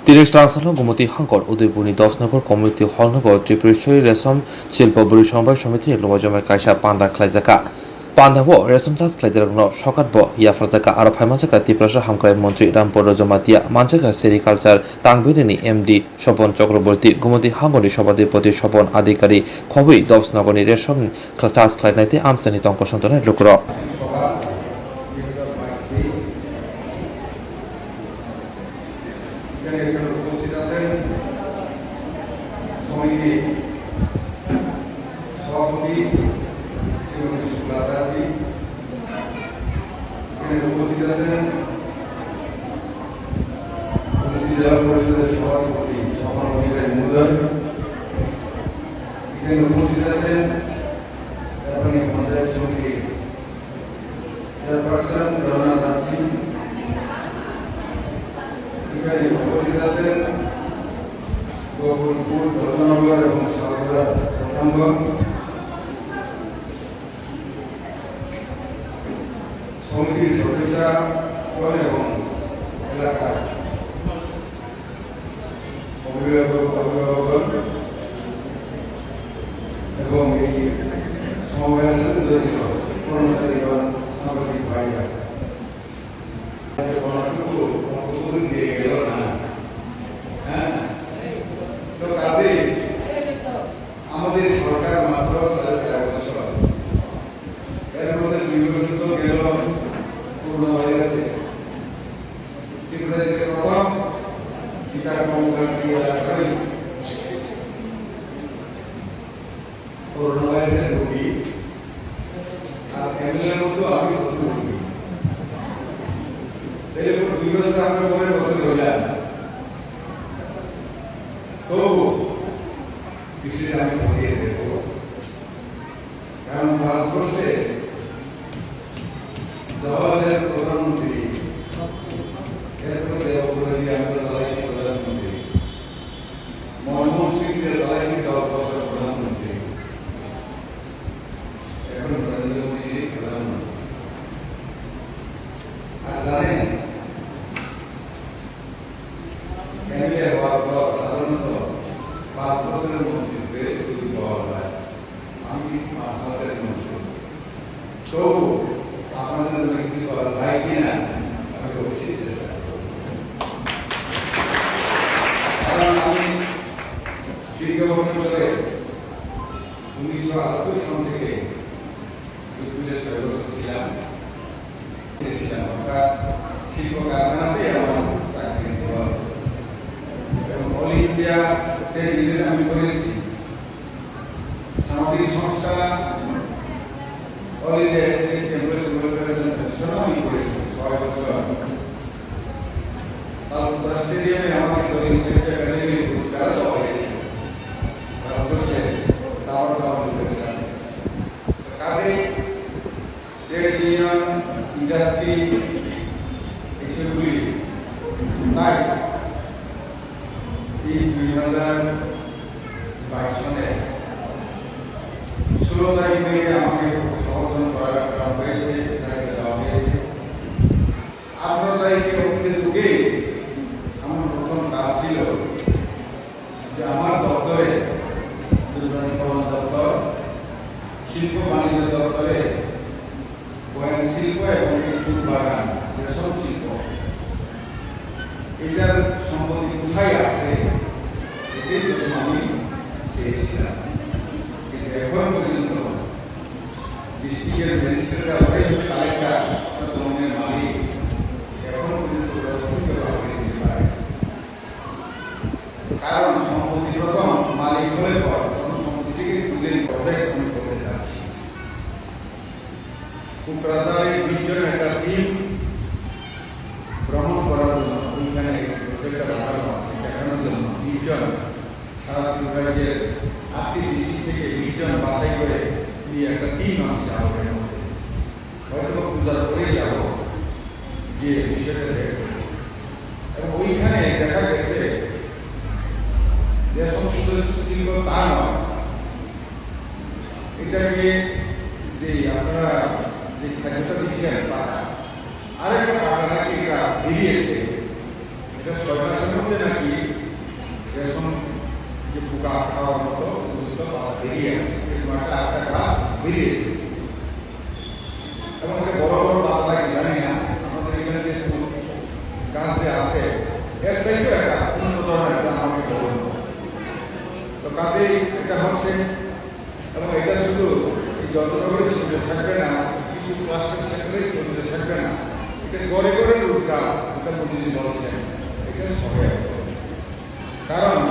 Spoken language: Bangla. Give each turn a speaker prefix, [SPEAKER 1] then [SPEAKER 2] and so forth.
[SPEAKER 1] তিরিশ গুমতি হাঙ্কর উদয়পুরনি দশনগর কমিউনিটি হলনগর ত্রিপুরেশ্বরী রেশম শিল্প বুড়ি সমবায় সমিতি লুমাজমের কাইসা পান্ডা খ্লাইজাকা পান্ডাবো রেশম চাষ খ্লাইজারগ্ন সকাত ইয়াফ্রাজাকা আরো ফাইমাজাকা ত্রিপুরা হামক্রাই মন্ত্রী রামপুর রজমাতিয়া মানজাকা সেরিকালচার তাংবিদিনী এমডি স্বপন চক্রবর্তী গুমতি হাঙ্গনি সভাধিপতি স্বপন আধিকারী খবই দশনগরনি রেশম চাষ খ্লাইনাইতে আমসানি তঙ্ক সন্তনের লোকর
[SPEAKER 2] এখানে উপস্থিত আছেন সমিতি সভাপতি শ্রীমতী শুক্লাদাজি, এখানে উপস্থিত আছেন জেলা পরিষদের সভাপতি স্বপন অধিকারী মহোদয়, এখানে উপস্থিত আছেন পঞ্চায়েত সমিতি চেয়ারপারসন রনা দাত্রী, এখানে উপস্থিত আছেন গোকুলপুর রত্ননগর এবং সালগড়া প্রথমগণ, সমিতির সদস্যরা এবং এলাকার অভিভাবক এবং এই সমবায়ের সাথে জড়িত কর্মচারীগণ, সাংবাদিক ভাইরা, দিয়ে গেল না। হ্যাঁ, তো কাজে আমাদের সরকার মাত্র 4.5 বছর, এর মধ্যে 2 বছর তো গেল, পূর্ণ হয়ে গেছে। ত্রিপুরাতে প্রথম গীতার কর্মকাণ্ডী এলাকায় করোনা ভাইরাসের রোগী, আর এমএলএর মধ্যে আমি প্রথম রোগী। এরপর 2 বছর আমরা 9 বছর হইলাম, তবু বিষয়টা আমি বলিয়ে দেব, কারণ ভারতবর্ষে জওয়াহরলাল প্রধানমন্ত্রী, এরপরে দেবব্রতী আমরা চালাইছি প্রধানমন্ত্রী, মনমোহন সিংকে চালাইছি 10 বছর প্রধানমন্ত্রী, এখন নরেন্দ্র মোদী প্রধানমন্ত্রী। আর জানেন এমএলএ হওয়ার পর সাধারণত 5 বছরের মন্ত্রীত্বে সুযোগ পাওয়া যায়, আমি 5 মাসের মন্ত্রী, তবু আপনাদের জন্য কিছু করা যায় কিনা আমি অবশ্যই চেষ্টা করব। কারণ আমি দীর্ঘ বছর ধরে 1998 সন থেকে উত্তরের 6 বছর ছিলাম, শিল্প কারখানাতে আমার চাকরি দেওয়া এবং অল ইন্ডিয়া ট্রেড ইউনিয়ন আমি করেছি, সামাজিক সংস্থা অল ইন্ডিয়া আমি করেছি 6 বছর। তারপর স্টেডিয়ামে আমাকে একাডেমি পুরস্কার দেওয়া হয়েছে, ভারতবর্ষে কাজে ট্রেড ইউনিয়ন, ইন্ডাস্ট্রি এসবগুলি তাই এই 2022 সনে 16 তারিখে আমাকে সমর্থন করা হয়েছে, তাকে দেওয়া হয়েছে। 18 তারিখে অফিসে ঢুকে আমার প্রথম কাজ ছিল যে আমার দপ্তরে, দুর্নীতিকরণ দপ্তর, শিল্প বাণিজ্য দপ্তরে বয়ান শিল্প এবং দুধ বাগান, রেশম শিল্প, এটার সম্পত্তি কোথায় আছে এটাই প্রথম আমি চেয়েছিলাম। কিন্তু এখন পর্যন্ত ডিস্ট্রিক্টের ম্যাজিস্ট্রেটরা, কালেক্টর, দমনের মালিক এখন পর্যন্ত সঠিকভাবে দিতে পারে, কারণ সম্পত্তি প্রথম মালিক হলে পর সম্পত্তি থেকে তুলে পর্যায়ক্রমে করতে যাচ্ছি। কোকরাঝাড়ে 20 জনের একটা টিম ভ্রমণ করার জন্য ওইখানে প্রজেক্টটা লাগানো আছে, দেখানোর জন্য 20 জন সারা ত্রিপুরাজ্যের 8টি ডিস্ট্রিক্ট থেকে 20 জন বাছাই করে নিয়ে একটা টিম আমি যাবো, এর মধ্যে হয়তো পূজার পরেই যাবো, গিয়ে বিষয়টা দেখবো। এবং ওইখানে দেখা গেছে রেশম শিল্প তা নয়, এটাকে যে আপনারা যে খাদ্যটা দিচ্ছেন, আরেকটা আপনারা এটা বেরিয়েছে, এটা 6 মাসের মধ্যে নাকি রেশম যে পোকা খাওয়ার মতো উপযুক্ত পাতা বেরিয়ে আসে, এরকম একটা গাছ বেরিয়ে এসেছে এবং এটা বড় বড় পাতা লাগে জানি না। আমাদের এখানে যে গাছ যে আছে এর সাইডে একটা উন্নত ধরনের একটা আমাকে বলুন। তো কাজেই এটা হচ্ছে, এবং এটা শুধু এই যন্ত্রগুলি সূর্যে থাকবে না, কিছু প্লাস্টিক সেক্টরে সূর্যে থাকবে না, এটা গড়ে গড়ে রোজগার, এটা মোদীজি বলছেন, এটা সবাই কারণ